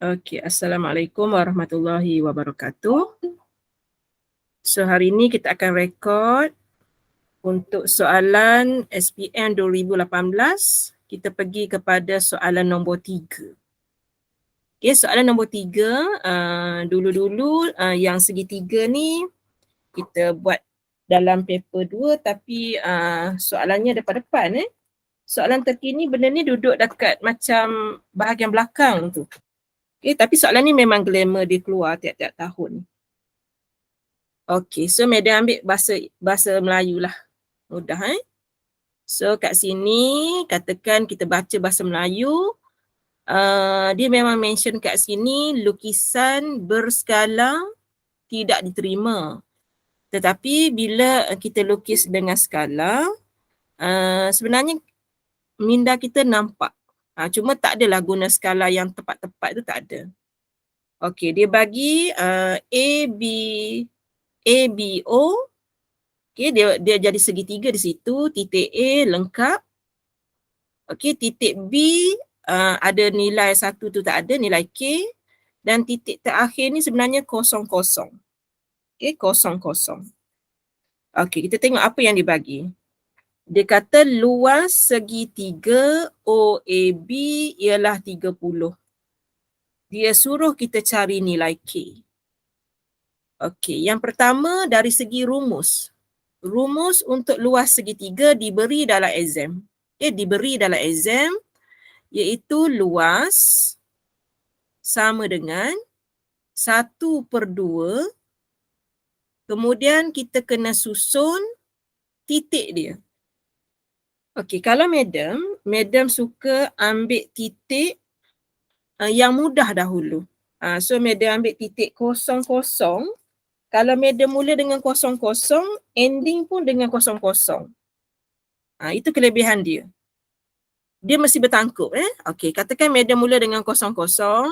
Okey, Assalamualaikum warahmatullahi wabarakatuh. So hari ini kita akan rekod untuk soalan SPM 2018. Kita pergi kepada soalan nombor 3. Okey, soalan nombor 3, dulu-dulu yang segitiga ni kita buat dalam paper 2 tapi soalannya depan-depan Soalan terkini benda ni duduk dekat macam bahagian belakang tu. Okay, tapi soalan ni memang glamour dia keluar tiap-tiap tahun. Okay, so Madam ambil bahasa Melayu lah. Mudah So kat sini katakan kita baca bahasa Melayu. Dia memang mention kat sini lukisan berskala tidak diterima. Tetapi bila kita lukis dengan skala, sebenarnya minda kita nampak. Cuma tak adalah guna skala yang tepat-tepat tu tak ada. Okey, dia bagi ABO. Okey, dia jadi segitiga di situ, titik A lengkap. Okey, titik B ada nilai 1 tu tak ada, nilai K. Dan titik terakhir ni sebenarnya kosong-kosong. Okey, kosong-kosong. Okey, kita tengok apa yang dibagi. Dia kata luas segitiga OAB ialah 30. Dia suruh kita cari nilai K. Okey, yang pertama dari segi rumus. Rumus untuk luas segitiga diberi dalam exam. Diberi dalam exam iaitu luas sama dengan 1/2. Kemudian kita kena susun titik dia. Okey, kalau Madam suka ambil titik yang mudah dahulu. So Madam ambil titik 00. Kalau Madam mula dengan 00, ending pun dengan 00. Itu kelebihan dia. Dia mesti bertangkup. Okey, katakan Madam mula dengan 00.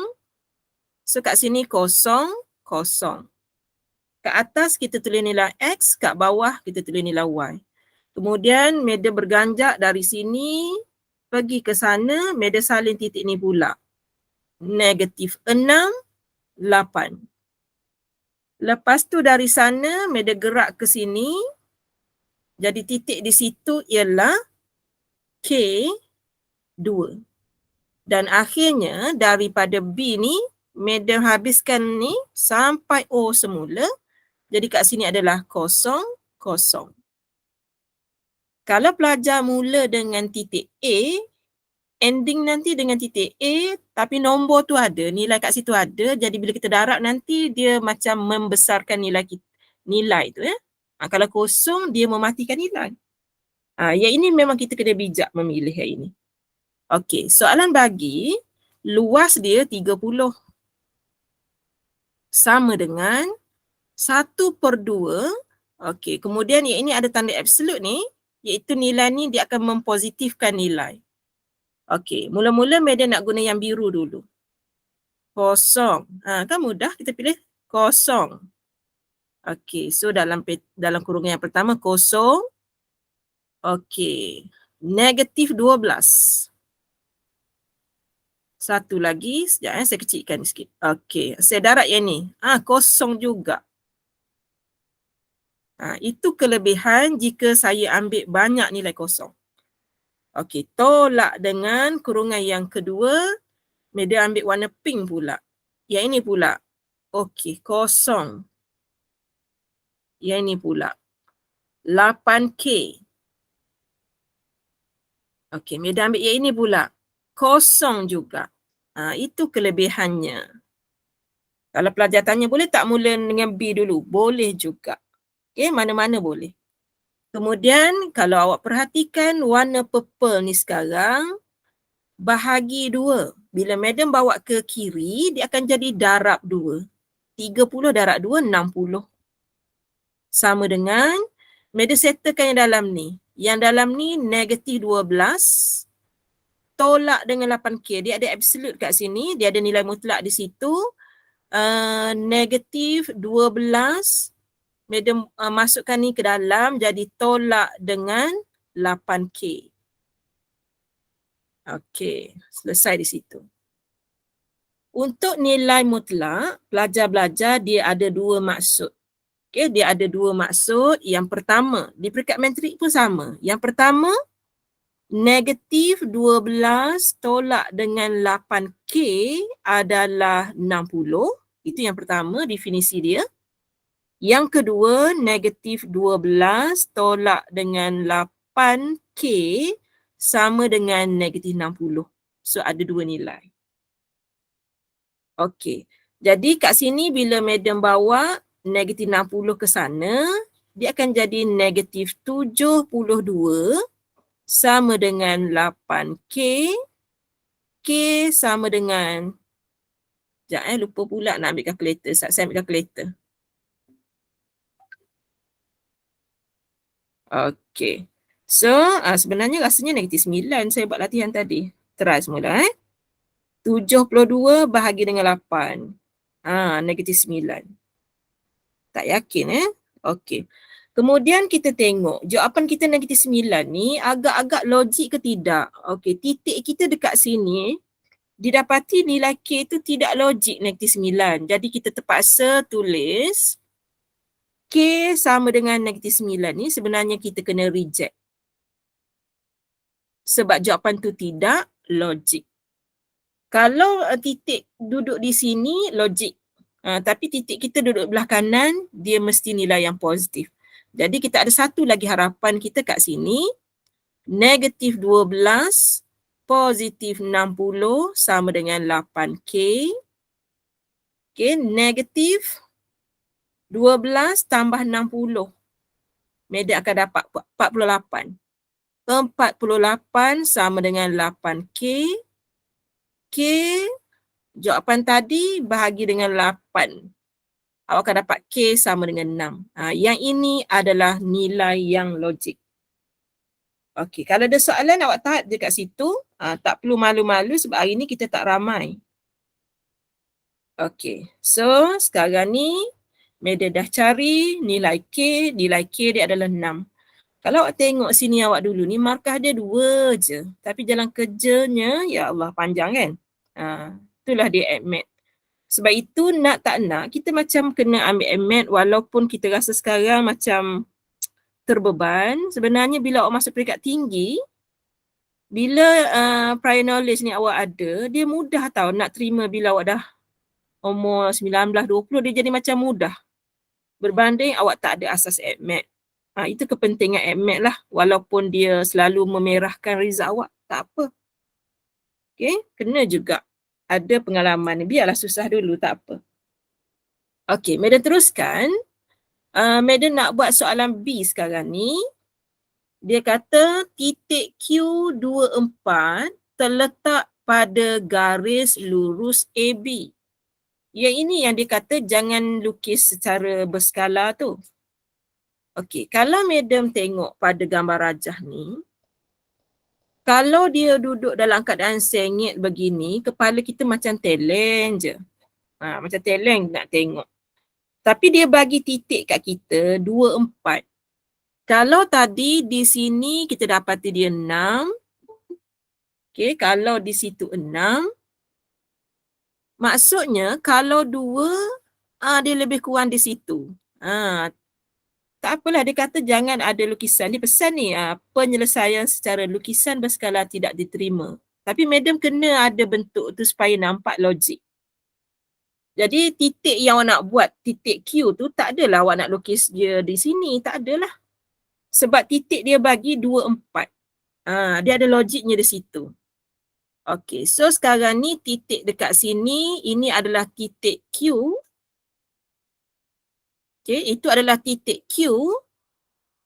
So kat sini 0, 0. Kat atas kita tulis nilai X, kat bawah kita tulis nilai Y. Kemudian Madam berganjak dari sini pergi ke sana, Madam salin titik ni pula. -6, 8. Lepas tu dari sana Madam gerak ke sini. Jadi titik di situ ialah K2. Dan akhirnya daripada B ni Madam habiskan ni sampai O semula. Jadi kat sini adalah 0, 0. Kalau pelajar mula dengan titik A, ending nanti dengan titik A, tapi nombor tu ada, nilai kat situ ada. Jadi bila kita darab nanti dia macam membesarkan nilai tu kalau 0 dia mematikan nilai. Yang ini memang kita kena bijak memilih yang ini. Okey, soalan bagi luas dia 30 sama dengan 1/2. Okey, kemudian yang ini ada tanda absolute ni, iaitu nilai ni dia akan mempositifkan nilai. Okey, mula-mula Madam nak guna yang biru dulu. 0. Kan mudah, kita pilih 0. Okey, so dalam kurungan yang pertama 0. Okey, -12. Satu lagi, sekejap saya kecilkan sikit. Okey, saya darab yang ni. 0 juga. Itu kelebihan jika saya ambil banyak nilai 0. Okey, tolak dengan kurungan yang kedua. Madam ambil warna pink pula. Yang ini pula. Okey, 0. Yang ini pula. 8K. Okey, Madam ambil yang ini pula. 0 juga. Itu kelebihannya. Kalau pelajar tanya, boleh tak mula dengan B dulu? Boleh juga. Okey, mana-mana boleh. Kemudian kalau awak perhatikan warna purple ni sekarang, bahagi 2. Bila Madam bawa ke kiri, dia akan jadi darab 2. 30 darab 2, 60. Sama dengan, Madam settlekan yang dalam ni. Yang dalam ni -12. Tolak dengan 8K. Dia ada absolute kat sini. Dia ada nilai mutlak di situ. -12. Madam masukkan ni ke dalam, jadi tolak dengan 8K. Okey, selesai di situ. Untuk nilai mutlak, pelajar-belajar dia ada dua maksud. Okey, dia ada dua maksud. Yang pertama, di peringkat metrik pun sama. Yang pertama, negatif 12 tolak dengan 8K adalah 60. Itu yang pertama, definisi dia. Yang kedua, negatif 12 tolak dengan 8K sama dengan negatif 60. So, ada dua nilai. Okey. Jadi kat sini bila madam bawa negatif 60 ke sana, dia akan jadi negatif 72 sama dengan 8K. K sama dengan, sekejap lupa pula nak ambil kalkulator. Saya ambil kalkulator. Okey. So, sebenarnya rasanya negatif 9 saya buat latihan tadi. Try semula 72 bahagi dengan 8. Negatif 9. Tak yakin Okey. Kemudian kita tengok jawapan kita negatif 9 ni agak-agak logik ke tidak. Okey, titik kita dekat sini didapati nilai K tu tidak logik negatif 9. Jadi kita terpaksa tulis K sama dengan negatif 9 ni sebenarnya kita kena reject. Sebab jawapan tu tidak logik. Kalau titik duduk di sini logik. Tapi titik kita duduk belah kanan, dia mesti nilai yang positif. Jadi kita ada satu lagi harapan kita kat sini. Negatif 12 positif 60 sama dengan 8K. Okay, negatif 12 tambah 60. Madam akan dapat 48. 48 sama dengan 8K. K, jawapan tadi bahagi dengan 8. Awak akan dapat K sama dengan 6. Yang ini adalah nilai yang logik. Okey, kalau ada soalan awak tahan je kat situ. Tak perlu malu-malu sebab hari ni kita tak ramai. Okey, so sekarang ni Madam dah cari nilai K dia adalah 6. Kalau awak tengok sini awak dulu ni markah dia 2 je. Tapi jalan kerjanya, ya Allah panjang kan. Itulah dia ADMAT. Sebab itu nak tak nak kita macam kena ambil ADMAT walaupun kita rasa sekarang macam terbeban. Sebenarnya bila awak masuk peringkat tinggi, bila prior knowledge ni awak ada, dia mudah tau nak terima bila awak dah umur 19, 20 dia jadi macam mudah. Berbanding awak tak ada asas ADMAT. Itu kepentingan ADMAT lah. Walaupun dia selalu memerahkan result awak, tak apa. Okay, kena juga ada pengalaman. Biarlah susah dulu, tak apa. Okay, Madam teruskan. Madam nak buat soalan B sekarang ni. Dia kata titik Q24 terletak pada garis lurus AB. Yang ini yang dia kata jangan lukis secara berskala tu. Okey, kalau Madam tengok pada gambar rajah ni, kalau dia duduk dalam keadaan sengit begini, kepala kita macam teleng je. Macam teleng nak tengok. Tapi dia bagi titik kat kita 24. Kalau tadi di sini kita dapati dia 6. Okey, kalau di situ 6. Maksudnya kalau 2, dia lebih kurang di situ. Tak apalah, dia kata jangan ada lukisan. Dia pesan ni, penyelesaian secara lukisan berskala tidak diterima. Tapi Madam kena ada bentuk tu supaya nampak logik. Jadi titik yang awak nak buat, titik Q tu tak adalah awak nak lukis dia di sini. Tak adalah. Sebab titik dia bagi 24. Dia ada logiknya di situ. Okey, so sekarang ni titik dekat sini, ini adalah titik Q. Okey, itu adalah titik Q.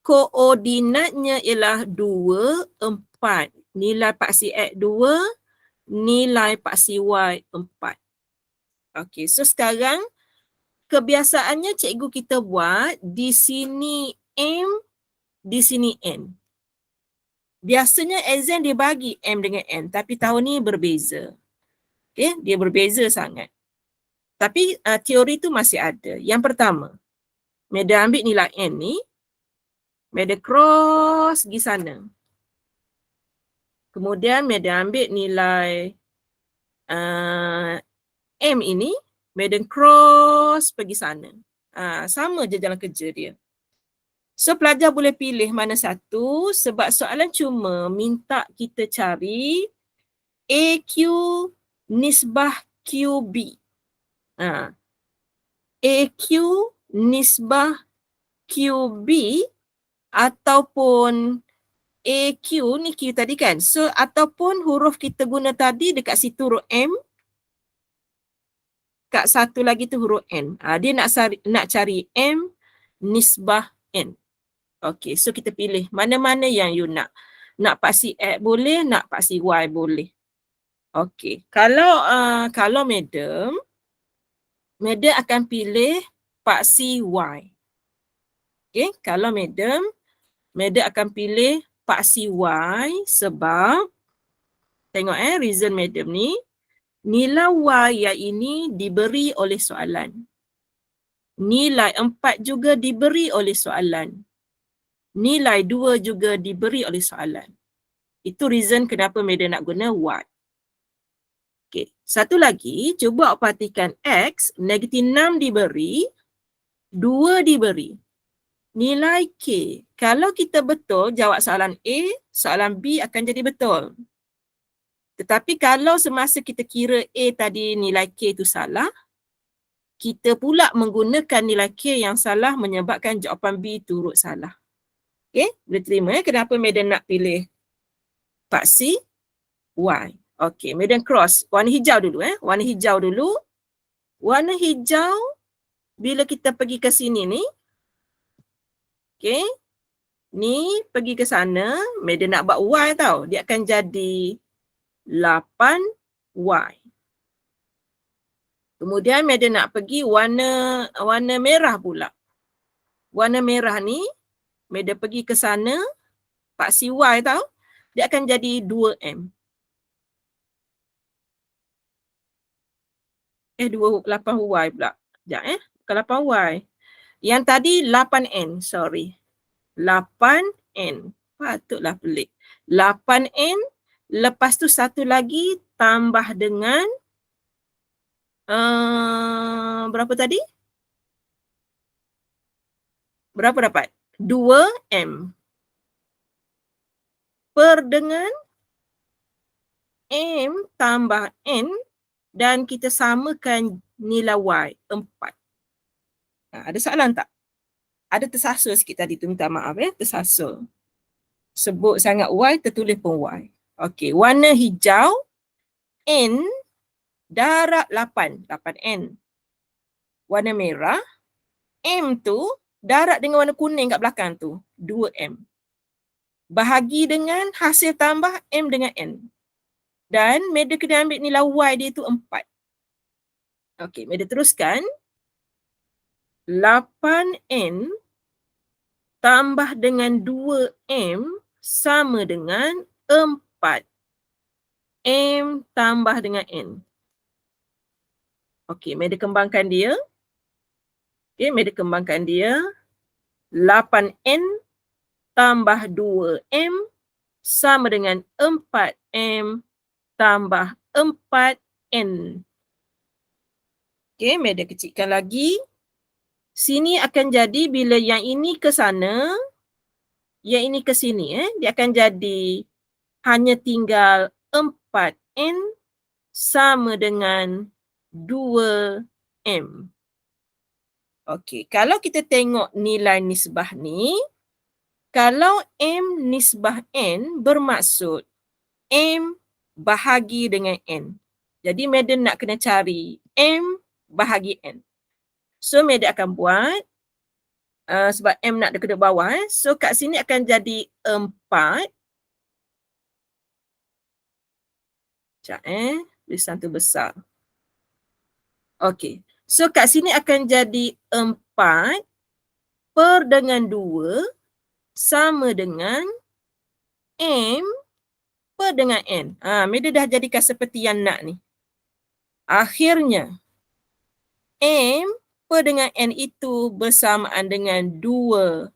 Koordinatnya ialah 2, 4. Nilai paksi X 2, nilai paksi Y 4. Okey, so sekarang kebiasaannya cikgu kita buat di sini M, di sini N. Biasanya exam dia bagi M dengan N, tapi tahun ni berbeza. Okey, dia berbeza sangat. Tapi teori tu masih ada. Yang pertama, Madam ambil nilai N ni, Madam cross pergi sana. Kemudian Madam ambil nilai M ini, Madam cross pergi sana. Sama je jalan kerja dia. So pelajar boleh pilih mana satu sebab soalan cuma minta kita cari AQ nisbah QB. AQ nisbah QB ataupun AQ ni Q tadi kan. So ataupun huruf kita guna tadi dekat situ huruf M. Kat satu lagi tu huruf N. Dia nak cari M nisbah N. Okey, so kita pilih mana-mana yang you nak. Nak paksi X boleh, nak paksi Y boleh. Okey, kalau Madam akan pilih paksi Y. Okey, kalau Madam akan pilih paksi Y sebab tengok reason Madam ni, nilai Y yang ini diberi oleh soalan. Nilai 4 juga diberi oleh soalan. Nilai 2 juga diberi oleh soalan. Itu reason kenapa Madam nak guna Y. Okey, satu lagi, cuba perhatikan X, negatif 6 diberi, 2 diberi. Nilai K, kalau kita betul jawab soalan A, soalan B akan jadi betul. Tetapi kalau semasa kita kira A tadi nilai K itu salah, kita pula menggunakan nilai K yang salah menyebabkan jawapan B turut salah. Okey, boleh terima kenapa Madam nak pilih paksi Y. Okey, Madam cross. Warna hijau dulu Warna hijau dulu. Warna hijau bila kita pergi ke sini ni. Okey. Ni pergi ke sana, Madam nak buat Y tau. Dia akan jadi 8Y. Kemudian Madam nak pergi warna merah pula. Warna merah ni Madam pergi ke sana, paksi Y tau. Dia akan jadi 2M. 8Y pula. Sekejap bukan 8Y. Yang tadi 8N, sorry. 8N. Patutlah pelik. 8N, lepas tu satu lagi tambah dengan berapa tadi? Berapa dapat? 2M. Per dengan M tambah N dan kita samakan nilai Y, 4. Ada soalan tak? Ada tersasul sikit tadi tu, minta maaf tersasul. Sebut sangat Y, tertulis pun Y. Okey, warna hijau, N, darab 8, 8N. Warna merah, M tu, darab dengan warna kuning kat belakang tu, 2M. Bahagi dengan hasil tambah M dengan N. Dan Madam kena ambil nilai Y dia tu 4. Okey, Madam teruskan. 8N tambah dengan 2M sama dengan 4. M tambah dengan N. Okey, Madam kembangkan dia. Okey, Madam kembangkan dia. 8N tambah 2M sama dengan 4M tambah 4N. Okey, Madam kecilkan lagi. Sini akan jadi bila yang ini ke sana, yang ini ke sini, dia akan jadi hanya tinggal 4N sama dengan 2M. Okey, kalau kita tengok nilai nisbah ni, kalau M nisbah N bermaksud M bahagi dengan N. Jadi Madam nak kena cari M bahagi N. So Madam akan buat, sebab M nak dekat bawah. So kat sini akan jadi 4. Sekejap tulisan tu besar. Okey. So kat sini akan jadi 4 per dengan 2 sama dengan M per dengan N. Madam dah jadikan seperti yang nak ni. Akhirnya M per dengan N itu bersamaan dengan 2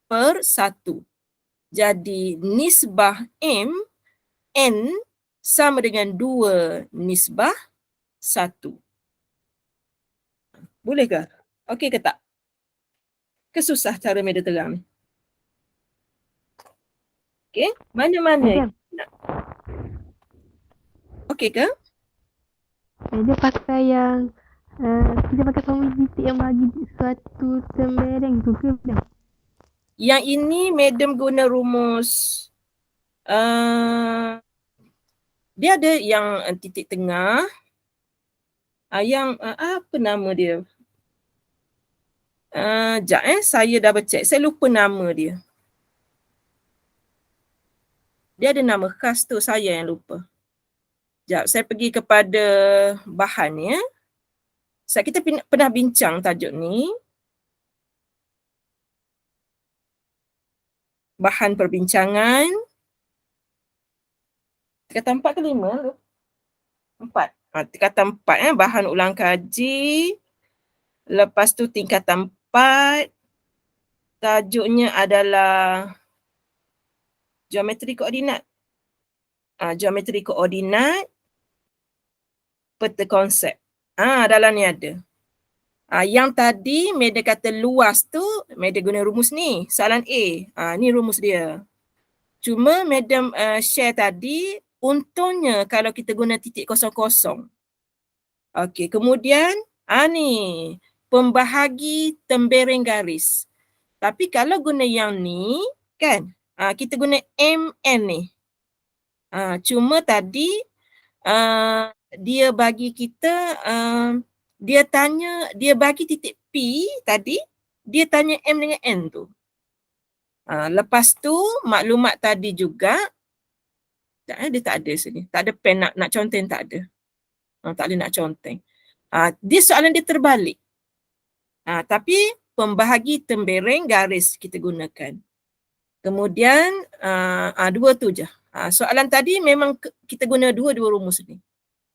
per 1. Jadi nisbah M N sama dengan 2 nisbah 1. Boleh ke? Okey ke tak? Kesusah cara media terang ni? Okey, mana-mana? Okey ke? Dia pakai yang kita pakai formula titik yang bagi suatu tembereng tu ke bukan? Yang ini madam guna rumus dia ada yang titik tengah, yang apa nama dia? Sekejap saya double check. Saya lupa nama dia. Dia ada nama khas tu, saya yang lupa. Sekejap, saya pergi kepada bahan ni. Kita pernah bincang tajuk ni. Bahan perbincangan. Tingkatan 4 ke 5? 4. Tingkatan 4 bahan ulang kaji. Lepas tu tingkatan 4. Tajuknya adalah geometri koordinat. Geometri koordinat. Peta konsep. Dalam ni ada. Yang tadi Meda kata luas tu, Meda guna rumus ni. Soalan A. Ni rumus dia. Cuma Madam share tadi, untungnya kalau kita guna titik kosong-kosong. Okey, kemudian ni pembahagi tembereng garis. Tapi kalau guna yang ni, kan, kita guna MN ni. Cuma tadi dia bagi kita, dia bagi titik P tadi, dia tanya M dengan N tu. Lepas tu maklumat tadi juga, dia tak ada sini. Tak ada pen nak conteng, tak ada. Tak boleh nak conteng. Dia soalan dia terbalik. Tapi pembahagi tembereng garis kita gunakan. Kemudian dua tu je. Soalan tadi memang kita guna dua-dua rumus ni.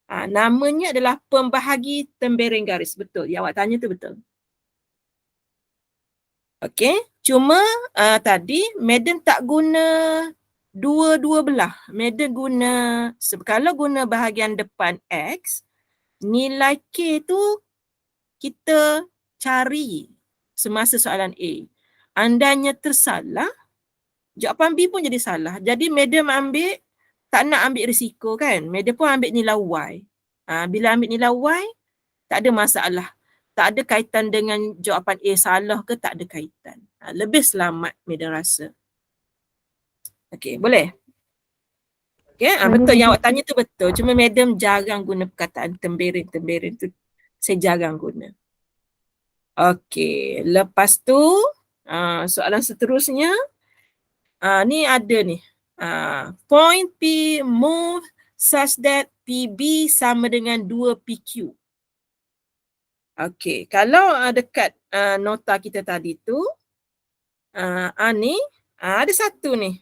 Namanya adalah pembahagi tembereng garis. Betul. Yang awak tanya tu betul. Okey. Cuma tadi Madam tak guna dua-dua belah. Madam guna, kalau guna bahagian depan X, nilai K tu kita cari semasa soalan A. Andainya tersalah, jawapan B pun jadi salah. Jadi Madam tak nak ambil risiko kan. Madam pun ambil nilai Y. Bila ambil nilai Y, tak ada masalah. Tak ada kaitan dengan jawapan A salah ke, tak ada kaitan. Lebih selamat Madam rasa. Okey, boleh? Okey, betul yang awak tanya tu betul. Cuma Madam jarang guna perkataan tembereng tu. Saya jarang guna. Okey, lepas tu soalan seterusnya. Ni ada ni. Point P move such that PB sama dengan 2PQ. Okey, kalau dekat nota kita tadi tu, ni ada satu ni.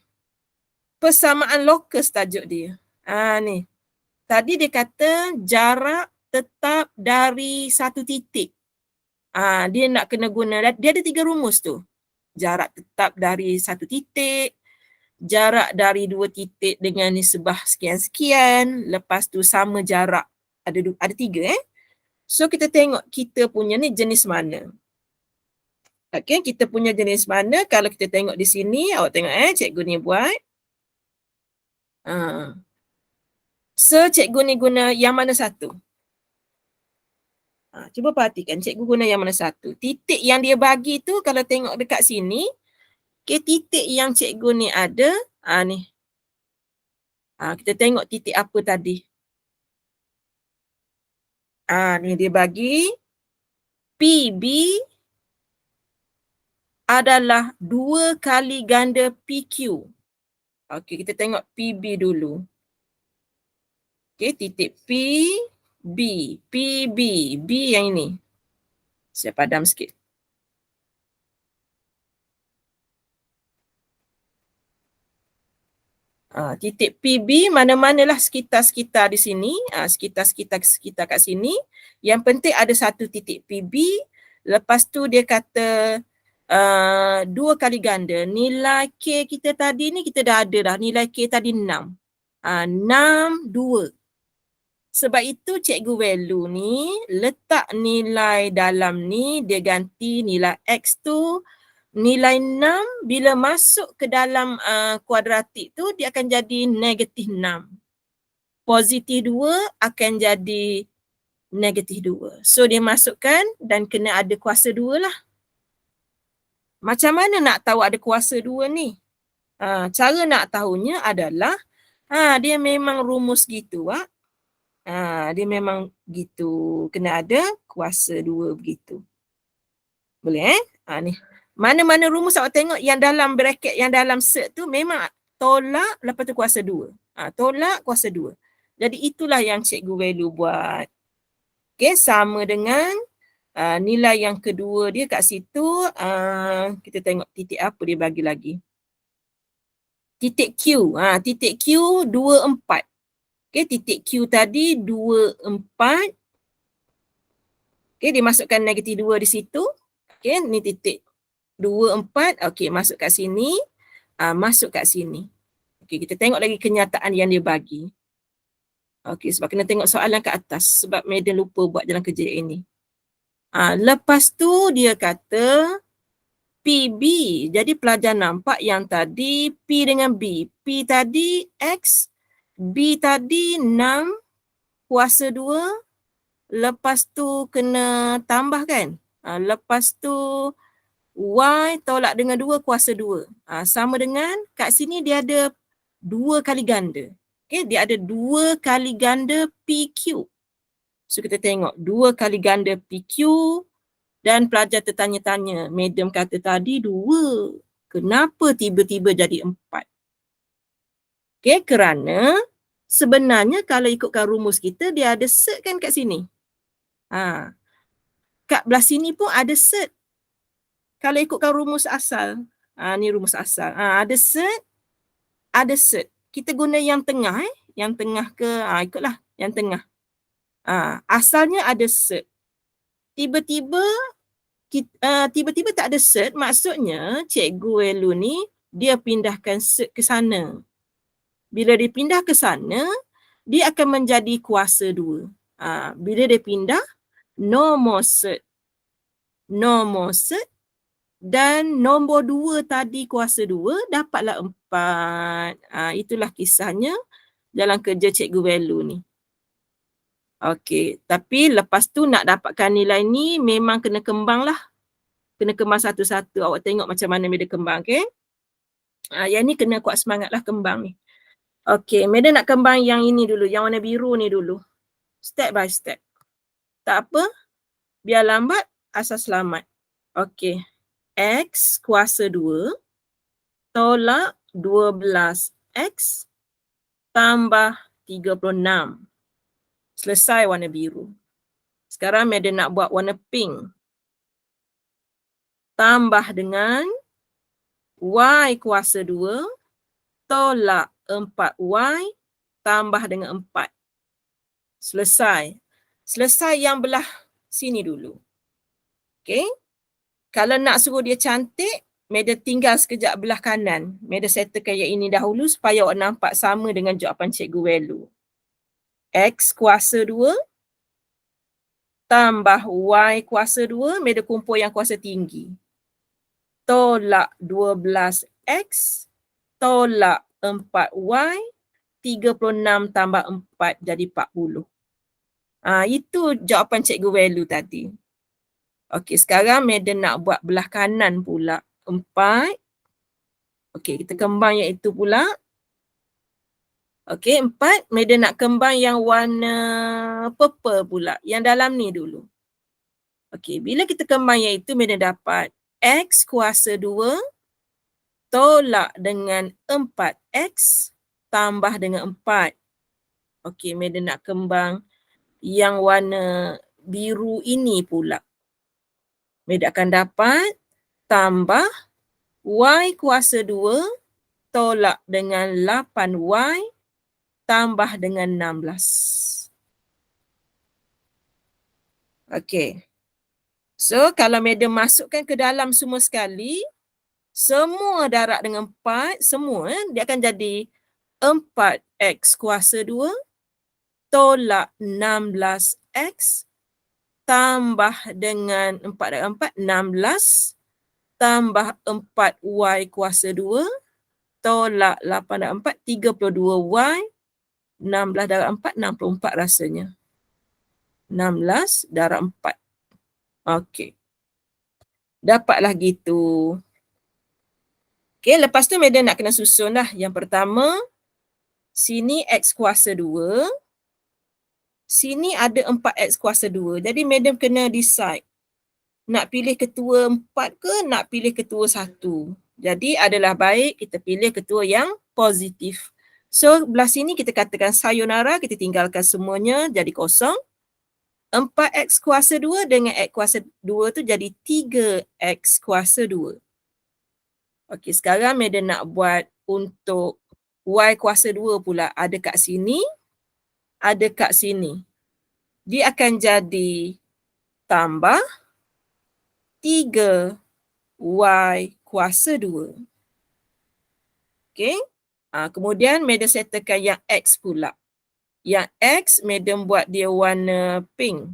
Persamaan lokus tajuk dia. Ni. Tadi dia kata jarak tetap dari satu titik. Dia nak kena guna, dia ada 3 rumus tu. Jarak tetap dari satu titik, jarak dari 2 titik dengan nisbah sekian-sekian, lepas tu sama jarak. Ada 3 So kita tengok kita punya ni jenis mana. Okey, kita punya jenis mana. Kalau kita tengok di sini, awak tengok cikgu ni buat. So cikgu ni guna yang mana satu? Cuba perhatikan cikgu guna yang mana satu. Titik yang dia bagi tu kalau tengok dekat sini, titik yang cikgu ni ada, ni. Kita tengok titik apa tadi. Ni dia bagi PB adalah 2 kali ganda PQ. Okey, kita tengok PB dulu. Okey, titik PB. PB. B yang ini. Saya padam sikit. Titik PB mana-manalah sekitar-sekitar di sini. Sekitar-sekitar kat sini. Yang penting ada satu titik PB. Lepas tu dia kata 2 kali ganda. Nilai K kita tadi ni kita dah ada dah. Nilai K tadi 6. 6, 2. Sebab itu cikgu value ni letak nilai dalam ni, dia ganti nilai X tu, nilai 6 bila masuk ke dalam kuadratik tu dia akan jadi negatif 6. Positif 2 akan jadi negatif 2. So dia masukkan dan kena ada kuasa 2 lah. Macam mana nak tahu ada kuasa 2 ni? Cara nak tahunya adalah dia memang rumus gitu. Dia memang gitu. Kena ada kuasa 2 begitu. Boleh ni. Mana-mana rumus awak tengok yang dalam bracket, yang dalam set tu memang tolak lepas tu kuasa 2. Tolak kuasa 2. Jadi itulah yang cikgu value buat. Okay, sama dengan nilai yang kedua dia kat situ. Kita tengok titik apa dia bagi lagi. Titik Q. Titik Q 2, 4. Okay, titik Q tadi 2, 4. Okay, dia masukkan negatif 2 di situ. Okay, ni titik 2, 4. Okay, masuk kat sini. Masuk kat sini. Okay, kita tengok lagi kenyataan yang dia bagi. Okay, sebab kena tengok soalan kat atas. Sebab Madam lupa buat dalam kerja ini. Lepas tu dia kata PB. Jadi pelajar nampak yang tadi P dengan B. P tadi X. B tadi 6 kuasa 2. Lepas tu kena tambah kan. Lepas tu Y tolak dengan 2 kuasa 2. Sama dengan kat sini dia ada 2 kali ganda. Okay, dia ada 2 kali ganda PQ. So kita tengok 2 kali ganda PQ dan pelajar tertanya-tanya. Madam kata tadi 2. Kenapa tiba-tiba jadi 4? Okay, kerana sebenarnya kalau ikutkan rumus kita dia ada set kan kat sini. Kat belah sini pun ada set. Kalau ikutkan rumus asal. Ni rumus asal. Ada set. Ada set. Kita guna yang tengah. Yang tengah ke? Ikutlah yang tengah. Asalnya ada set. Tiba-tiba tak ada set. Maksudnya cikgu Elu ni dia pindahkan set ke sana. Bila dia pindah ke sana, dia akan menjadi kuasa 2. Bila dia pindah, no more set. No more set. Dan nombor 2 tadi kuasa 2 dapatlah 4. Itulah kisahnya dalam kerja cikgu value ni. Okey, tapi lepas tu nak dapatkan nilai ni memang kena kembang lah. Kena kembang satu-satu. Awak tengok macam mana dia kembang, okey? Yang ni kena kuat semangat lah kembang ni. Okey, Madam nak kembang yang ini dulu, yang warna biru ni dulu. Step by step. Tak apa, biar lambat, asal selamat. Okey. X kuasa 2 tolak 12X tambah 36. Selesai warna biru. Sekarang Madam nak buat warna pink. Tambah dengan Y kuasa 2 tolak 4Y tambah dengan 4. Selesai. Selesai yang belah sini dulu. Okay. Kalau nak suruh dia cantik, Madam tinggal sekejap belah kanan. Madam settlekan yang ini dahulu supaya awak nampak sama dengan jawapan cikgu value. X kuasa 2 tambah Y kuasa 2, Madam kumpul yang kuasa tinggi. Tolak 12X tolak 4Y, 36 tambah 4 jadi 40. Itu jawapan cikgu value tadi. Okey, sekarang Madam nak buat belah kanan pula. 4. Okey, kita kembang yang itu pula. Okey, 4. Madam nak kembang yang warna purple pula. Yang dalam ni dulu. Okey, bila kita kembang yang itu, Madam dapat X kuasa 2 tolak dengan 4X tambah dengan 4. Okey, Madam nak kembang yang warna biru ini pula. Madam akan dapat tambah Y kuasa 2 tolak dengan 8Y tambah dengan 16. Okey. So, kalau Madam masukkan ke dalam semua sekali, semua darab dengan 4, semua dia akan jadi 4x kuasa 2 tolak 16x tambah dengan 4 darab 4, 16 tambah 4y kuasa 2 tolak 8 darab 4, 32y. 16 darab 4, 64 rasanya. 16 darab 4. Okey. Dapatlah gitu. Okey, lepas tu Madam nak kena susun dah. Yang pertama, sini x kuasa 2. Sini ada 4x kuasa 2. Jadi Madam kena decide. Nak pilih ketua 4 ke nak pilih ketua 1. Jadi adalah baik kita pilih ketua yang positif. So belah sini kita katakan sayonara, kita tinggalkan semuanya jadi kosong. 4x kuasa 2 dengan x kuasa 2 tu jadi 3x kuasa 2. Okey, sekarang Madam nak buat untuk y kuasa 2 pula. Ada kat sini, ada kat sini. Dia akan jadi tambah 3y kuasa 2. Okey. Kemudian Madam settlekan yang x pula. Yang x Madam buat dia warna pink.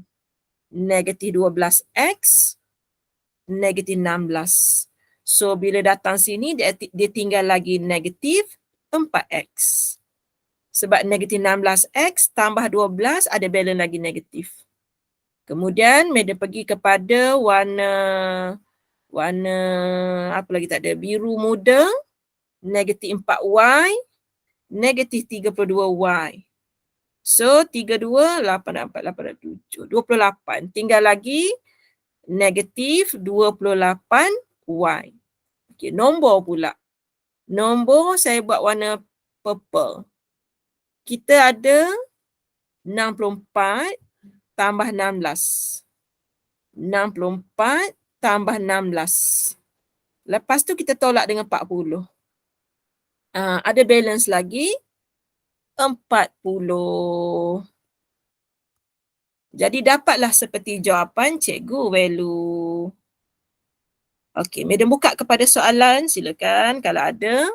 Negatif 12x, negatif 16. So bila datang sini dia tinggal lagi negatif 4x. Sebab negatif 16x tambah 12 ada balance lagi negatif. Kemudian Madam pergi kepada warna apa lagi tak ada, biru muda, negatif 4y, negatif 32y. So 32, 8, 4, 8, 7, 28. Tinggal lagi negatif 28y. Okay, nombor pula. Nombor saya buat warna purple. Kita ada 64 tambah 16. 64 tambah 16. Lepas tu kita tolak dengan 40. Ada balance lagi 40. Jadi dapatlah seperti jawapan cikgu value. Okey, Madam buka kepada soalan, silakan kalau ada.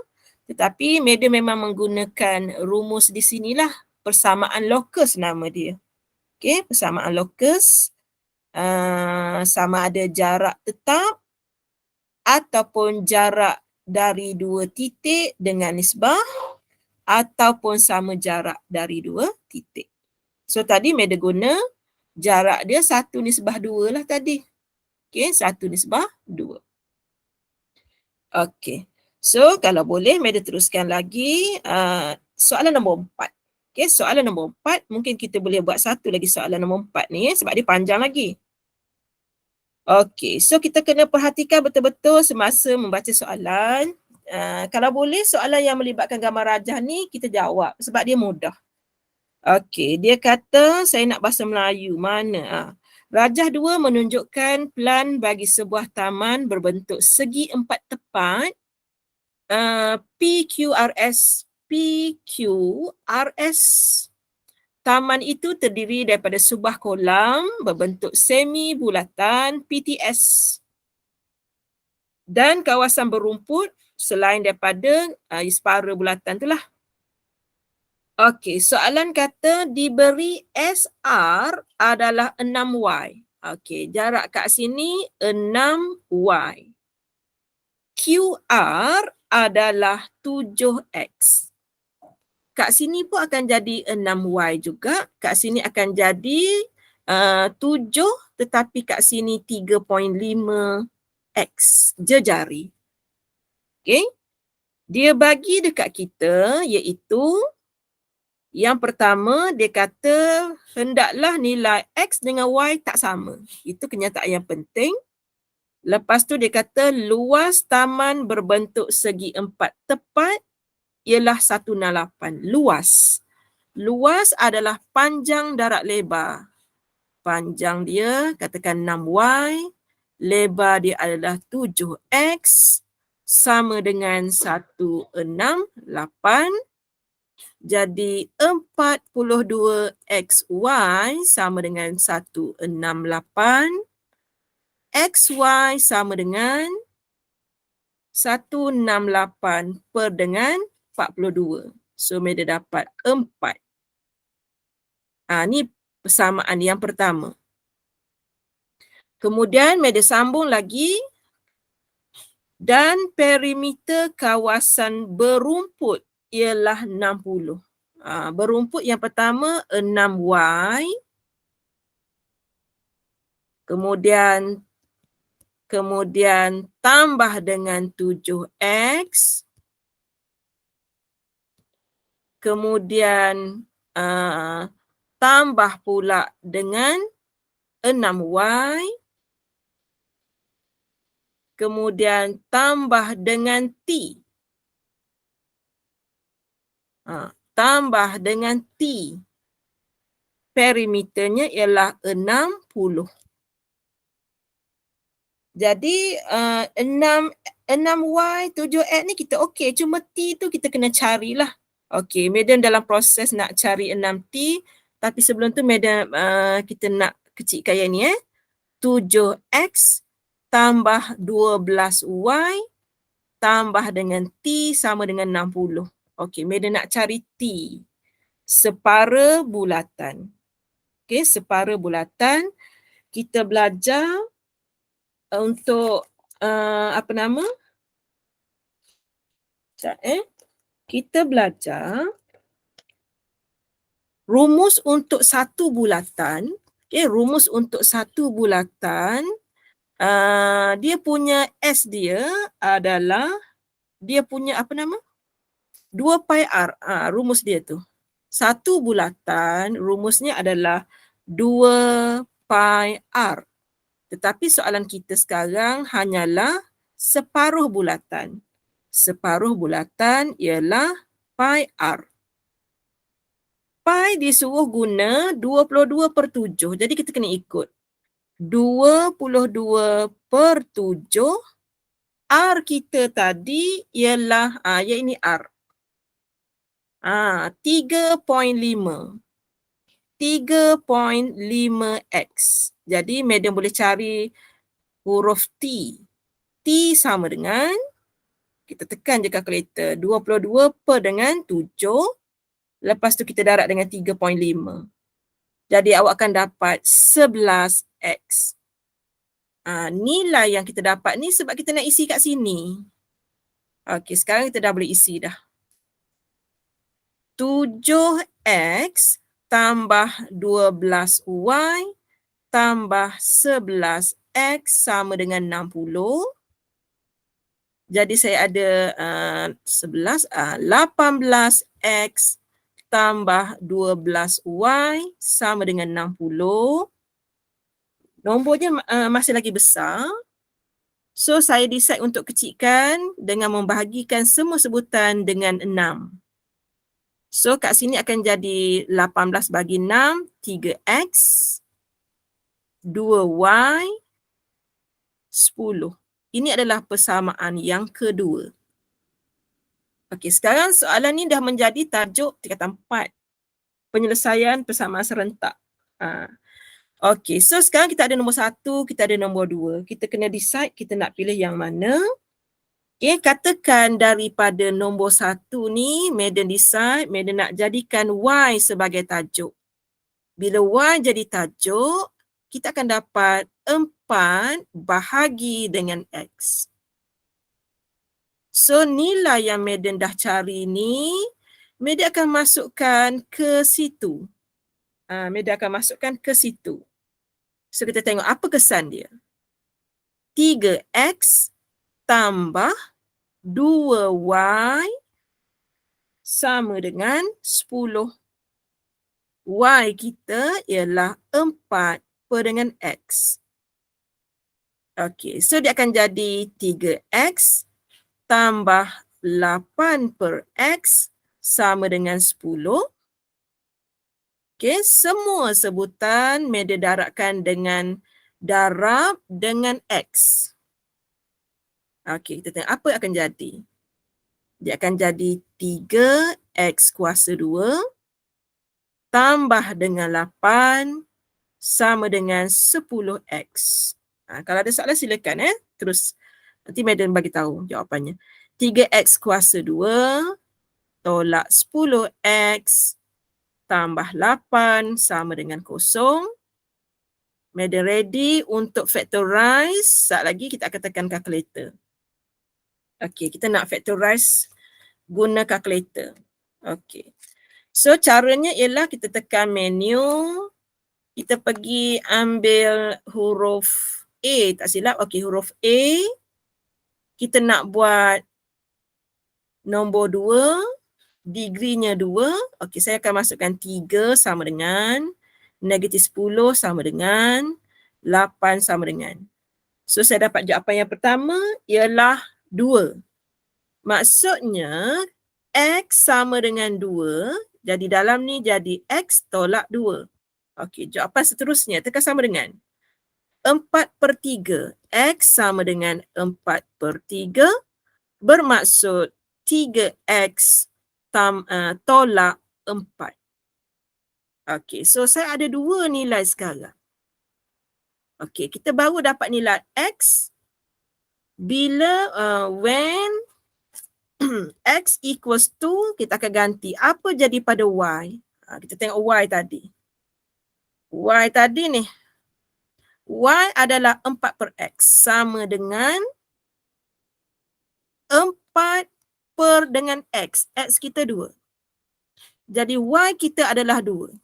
Tetapi Madam memang menggunakan rumus di sinilah, persamaan lokus nama dia. Okey, persamaan lokus sama ada jarak tetap ataupun jarak dari dua titik dengan nisbah ataupun sama jarak dari dua titik. So tadi Madam guna jarak dia 1:2 lah tadi. Okey, 1:2. Okey. So kalau boleh Madam teruskan lagi soalan nombor 4. Okey, soalan nombor 4 mungkin kita boleh buat satu lagi soalan nombor 4 ni sebab dia panjang lagi. Okey, so kita kena perhatikan betul-betul semasa membaca soalan. Kalau boleh soalan yang melibatkan gambar rajah ni kita jawab sebab dia mudah. Okey, dia kata saya nak bahasa Melayu. Mana? Rajah 2 menunjukkan plan bagi sebuah taman berbentuk segi 4 tepat PQRS. Taman itu terdiri daripada sebuah kolam berbentuk semi bulatan PTS dan kawasan berumput selain daripada separa bulatan itulah. Okey, soalan kata diberi SR adalah 6Y. Okey, jarak kat sini 6Y. QR adalah 7X. Kat sini pun akan jadi 6Y juga. Kat sini akan jadi 7 tetapi kat sini 3.5X jejari. Okey. Dia bagi dekat kita iaitu yang pertama dia kata hendaklah nilai X dengan Y tak sama. Itu kenyataan yang penting. Lepas tu dia kata luas taman berbentuk segi 4 tepat ialah 1/8. Luas. Luas adalah panjang darab lebar. Panjang dia katakan 6Y. Lebar dia adalah 7X. Sama dengan 1/8. Jadi 42XY sama dengan 1/8. XY sama dengan 1/8 per dengan 42. So, Medan dapat 4. Ni persamaan yang pertama. Kemudian Medan sambung lagi. Dan perimeter kawasan berumput ialah 60. Berumput yang pertama 6Y. Kemudian tambah dengan 7X. Kemudian tambah pula dengan 6Y. Kemudian tambah dengan T. Tambah dengan T. Perimeternya ialah 60. Jadi 6Y, 7X ni kita okey. Cuma T tu kita kena carilah. Okey, Medan dalam proses nak cari 6T. Tapi sebelum tu Medan kita nak kecilkan yang ni 7X tambah 12Y tambah dengan T sama dengan 60. Okey, Medan nak cari T. Separa bulatan. Okey, separa bulatan. Kita belajar untuk apa nama? Kita belajar rumus untuk satu bulatan. Rumus untuk satu bulatan, dia punya S dia adalah, dia punya apa nama? 2 pi R. Rumus dia tu. Satu bulatan, rumusnya adalah 2 pi R. Tetapi soalan kita sekarang hanyalah separuh bulatan. Separuh bulatan ialah pi R. Pi disuruh guna 22/7. Jadi kita kena ikut. 22/7. R kita tadi ialah, yang ini R. 3.5. 3.5x. Jadi Medan boleh cari huruf T. T sama dengan, kita tekan je kalkulator, 22 per dengan 7. Lepas tu kita darab dengan 3.5. Jadi awak akan dapat 11x. Nilai yang kita dapat ni sebab kita nak isi kat sini. Okey, sekarang kita dah boleh isi dah. 7x tambah 12y tambah 11x sama dengan 60. Jadi saya ada 18x tambah 12y sama dengan 60. Nombornya masih lagi besar. So saya decide untuk kecilkan dengan membahagikan semua sebutan dengan 6. So kat sini akan jadi 18 bagi 6, 3x, 2y, 10. Ini adalah persamaan yang kedua. Okey, sekarang soalan ni dah menjadi tajuk tingkatan 4. Penyelesaian persamaan serentak. Okey, so sekarang kita ada nombor 1, kita ada nombor 2. Kita kena decide kita nak pilih yang mana. Okay, katakan daripada nombor 1 ni, Medan decide, Medan nak jadikan Y sebagai tajuk. Bila Y jadi tajuk, kita akan dapat 4 bahagi dengan X. So, nilai yang Medan dah cari ni, Medan akan masukkan ke situ. Medan akan masukkan ke situ. So, kita tengok apa kesan dia. 3X tambah 2y sama dengan 10. Y kita ialah 4 per dengan X. Okey, so dia akan jadi 3x tambah 8 per X sama dengan 10. Okey, semua sebutan Medan darabkan dengan darab dengan X. Okey, kita tengok apa akan jadi. Dia akan jadi 3x kuasa 2 tambah dengan 8 sama dengan 10x. Kalau ada soalan silakan terus nanti Medan bagi tahu jawapannya. 3x kuasa 2, tolak 10x tambah 8 sama dengan 0. Madam ready untuk factorize. Sekejap lagi kita akan tekan calculator. Okey, kita nak factorize guna calculator. Okey. So caranya ialah kita tekan menu. Kita pergi ambil huruf A, tak silap. Okey, huruf A. Kita nak buat nombor 2. Degree-nya 2. Okey, saya akan masukkan 3 sama dengan negatif 10 sama dengan 8 sama dengan. So saya dapat jawapan yang pertama ialah 2. Maksudnya X sama dengan 2. Jadi dalam ni jadi X tolak 2. Okey, jawapan seterusnya tekan sama dengan 4/3. X sama dengan 4/3 bermaksud 3X tolak 4. Okey, so saya ada 2 nilai sekarang. Okey, kita baru dapat nilai X bila when X equals 2, kita akan ganti. Apa jadi pada Y? Kita tengok Y tadi. Y tadi ni. Y adalah 4/X sama dengan 4 per dengan X. X kita 2. Jadi Y kita adalah 2.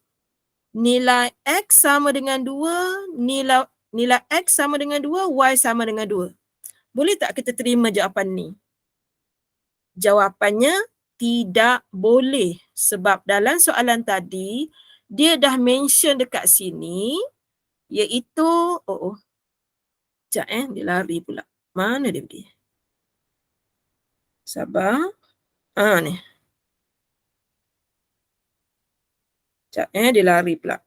Nilai X sama dengan 2. Nilai X sama dengan 2. Y sama dengan 2. Boleh tak kita terima jawapan ni? Jawapannya tidak boleh. Sebab dalam soalan tadi, dia dah mention dekat sini, iaitu, sekejap dia lari pula. Mana dia pergi? Sabar. Ni. Sekejap dia lari pula.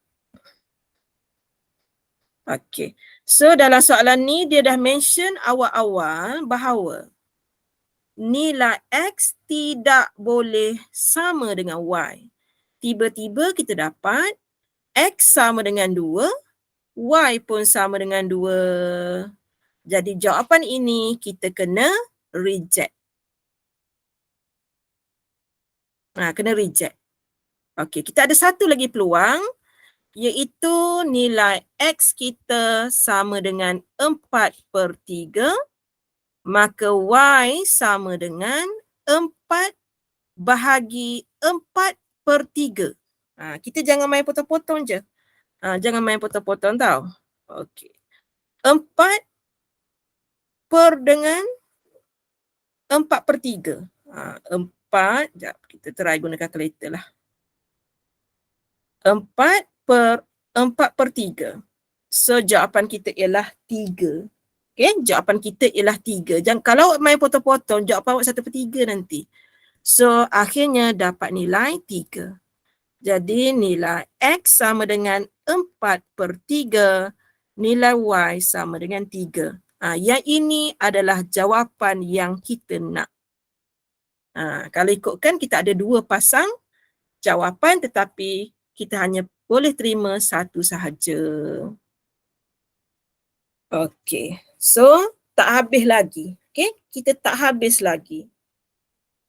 Okey. So dalam soalan ni, dia dah mention awal-awal bahawa nilai X tidak boleh sama dengan Y. Tiba-tiba kita dapat X sama dengan 2, Y pun sama dengan 2. Jadi jawapan ini kita kena reject. Kena reject. Okey, kita ada satu lagi peluang, iaitu nilai X kita sama dengan 4/3, maka Y sama dengan 4 bahagi 4/3. Kita jangan main potong-potong je. Jangan main potong-potong tau. Okey. 4 per dengan 4/3. 4, sekejap kita try guna calculator lah. 4 per 4/3. So jawapan kita ialah 3. Okay, jawapan kita ialah 3. Jangan, kalau main potong-potong, jawapan awak 1/3 nanti. So akhirnya dapat nilai 3. Jadi nilai X sama dengan 4/3, nilai Y sama dengan 3. Yang ini adalah jawapan yang kita nak. Kalau ikutkan kita ada 2 pasang jawapan, tetapi kita hanya boleh terima satu sahaja. Okey, so tak habis lagi. Okey, kita tak habis lagi.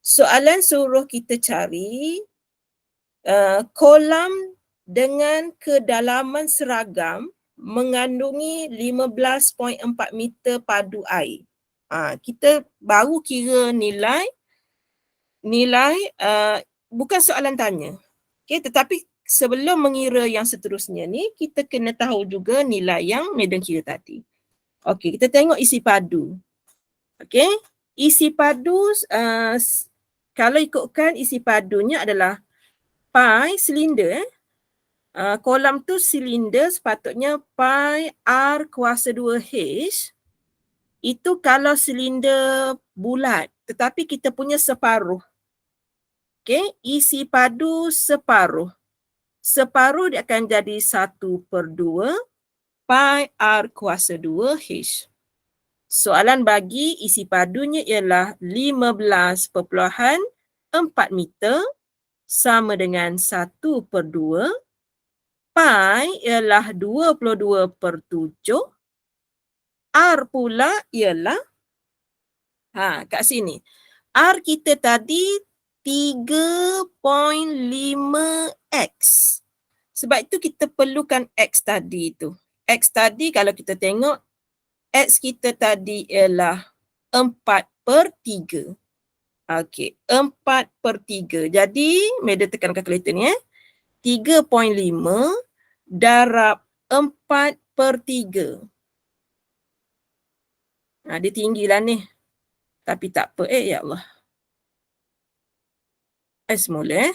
Soalan suruh kita cari kolam dengan kedalaman seragam mengandungi 15.4 meter padu air. Kita baru kira nilai bukan soalan tanya. Okay, tetapi sebelum mengira yang seterusnya ni, kita kena tahu juga nilai yang Madam kira tadi. Okey, kita tengok isi padu. Okey, isi padu, kalau ikutkan isi padunya adalah pi silinder. Kolam tu silinder, sepatutnya pi R kuasa 2H. Itu kalau silinder bulat, tetapi kita punya separuh. Okey, isi padu separuh. Separuh dia akan jadi 1/2 pi R kuasa 2H. Soalan bagi isi padunya ialah 15.4 meter sama dengan 1/2. Pi ialah 22/7. R pula ialah kat sini. R kita tadi 3.5x. Sebab itu kita perlukan x tadi tu. X tadi kalau kita tengok, x kita tadi ialah 4/3. Okey, 4/3. Jadi, Meda tekan kalkulator ni 3.5 darab 4/3. Dia tinggilah ni. Tapi tak apa. Ya Allah. Semula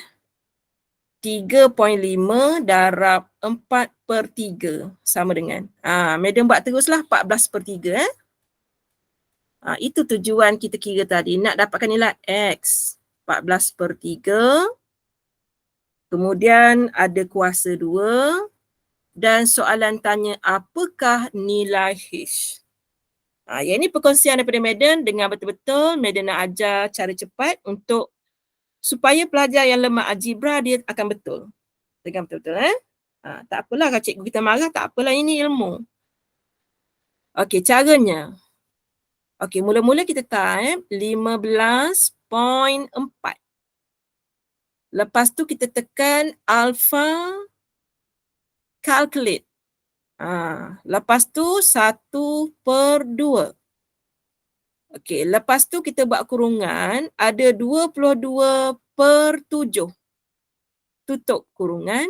3.5 darab 4/3 sama dengan. Meda buat teruslah 14/3. Itu tujuan kita kira tadi. Nak dapatkan nilai X. 14/3. Kemudian ada kuasa 2. Dan soalan tanya apakah nilai H. Yang ini perkongsian daripada Madam dengan betul-betul Madam nak ajar cara cepat untuk supaya pelajar yang lemah algebra dia akan betul. Dengan betul-betul. Tak apalah kalau cikgu kita marah, tak apalah, ini ilmu. Okey, caranya. Okey, mula-mula kita type 15.4. Lepas tu kita tekan alpha calculate. Lepas tu 1/2. Okey, lepas tu kita buat kurungan, ada 22/7. Tutup kurungan.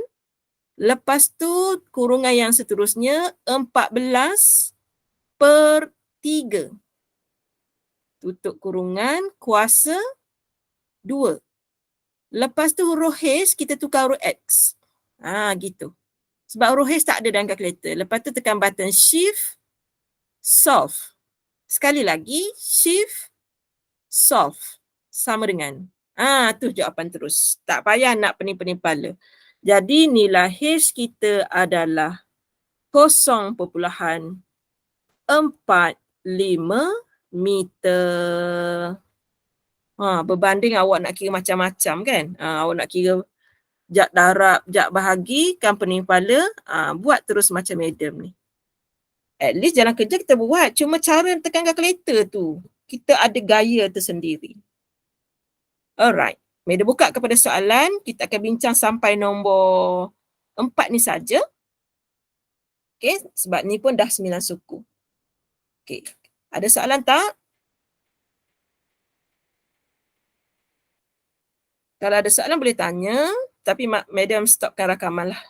Lepas tu kurungan yang seterusnya 14/3. Tutup kurungan, kuasa 2. Lepas tu huruf H kita tukar huruf X. Gitu. Sebab huruf H tak ada dalam kalkulator. Lepas tu tekan button shift, solve. Sekali lagi, shift, solve. Sama dengan. Tu jawapan terus. Tak payah nak pening-pening kepala. Jadi nilai H kita adalah 0.45 meter. Berbanding awak nak kira macam-macam kan. Awak nak kira jak darab, jak bahagi, kan pening kepala. Buat terus macam Madam ni. At least jalan kerja kita buat. Cuma cara tekan kalkulator tu, kita ada gaya tersendiri. Alright. Madam buka kepada soalan. Kita akan bincang sampai nombor 4 ni saja. Okay. Sebab ni pun dah 9 suku. Okay. Ada soalan tak? Kalau ada soalan boleh tanya. Tapi Madam stopkan rakaman lah.